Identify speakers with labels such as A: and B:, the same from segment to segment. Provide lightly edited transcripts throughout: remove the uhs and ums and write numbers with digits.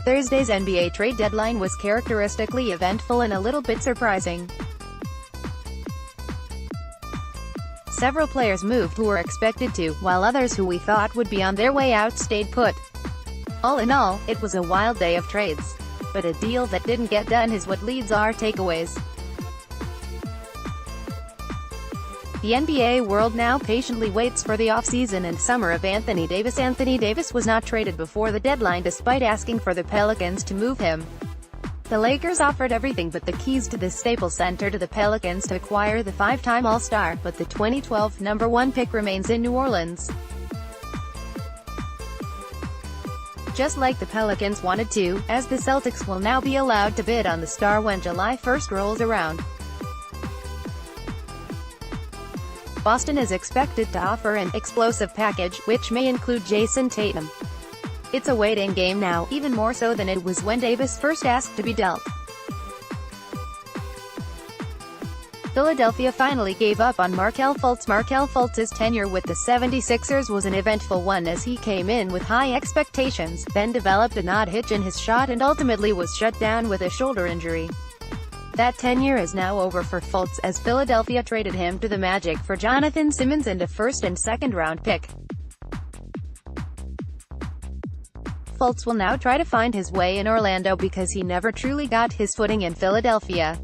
A: Thursday's NBA trade deadline was characteristically eventful and a little bit surprising. Several players moved who were expected to, while others who we thought would be on their way out stayed put. All in all, it was a wild day of trades. But a deal that didn't get done is what leads our takeaways. The NBA world now patiently waits for the offseason and summer of Anthony Davis. Anthony Davis was not traded before the deadline despite asking for the Pelicans to move him. The Lakers offered everything but the keys to the Staples Center to the Pelicans to acquire the five-time All-Star, but the 2012 number 1 pick remains in New Orleans. Just like the Pelicans wanted to, as the Celtics will now be allowed to bid on the star when July 1st rolls around. Boston is expected to offer an explosive package, which may include Jason Tatum. It's a waiting game now, even more so than it was when Davis first asked to be dealt. Philadelphia finally gave up on Markelle Fultz. Markelle Fultz's tenure with the 76ers was an eventful one as he came in with high expectations, then developed an odd hitch in his shot and ultimately was shut down with a shoulder injury. That tenure is now over for Fultz as Philadelphia traded him to the Magic for Jonathan Simmons and a first and second round pick. Fultz will now try to find his way in Orlando because he never truly got his footing in Philadelphia.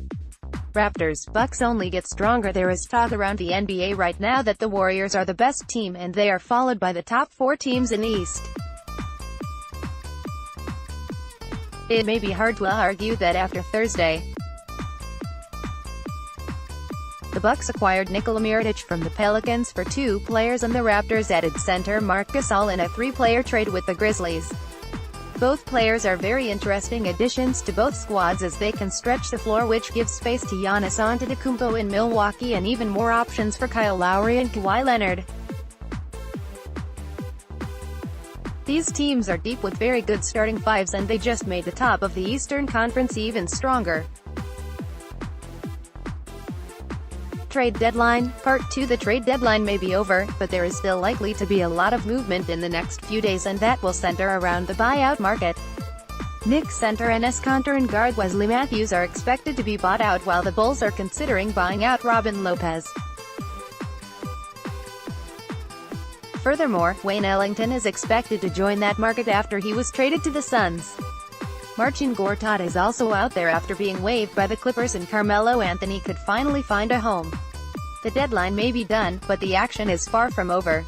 A: Raptors, Bucks only get stronger. There is talk around the NBA right now that the Warriors are the best team and they are followed by the top 4 teams in the East. It may be hard to argue that after Thursday. The Bucks acquired Nikola Mirotic from the Pelicans for 2 players and the Raptors added center Marc Gasol in a 3-player trade with the Grizzlies. Both players are very interesting additions to both squads as they can stretch the floor, which gives space to Giannis Antetokounmpo in Milwaukee and even more options for Kyle Lowry and Kawhi Leonard. These teams are deep with very good starting fives and they just made the top of the Eastern Conference even stronger. Trade deadline, Part 2. The trade deadline may be over, but there is still likely to be a lot of movement in the next few days and that will center around the buyout market. Knicks center Enes Kanter and guard Wesley Matthews are expected to be bought out while the Bulls are considering buying out Robin Lopez. Furthermore, Wayne Ellington is expected to join that market after he was traded to the Suns. Marcin Gortat is also out there after being waived by the Clippers and Carmelo Anthony could finally find a home. The deadline may be done, but the action is far from over.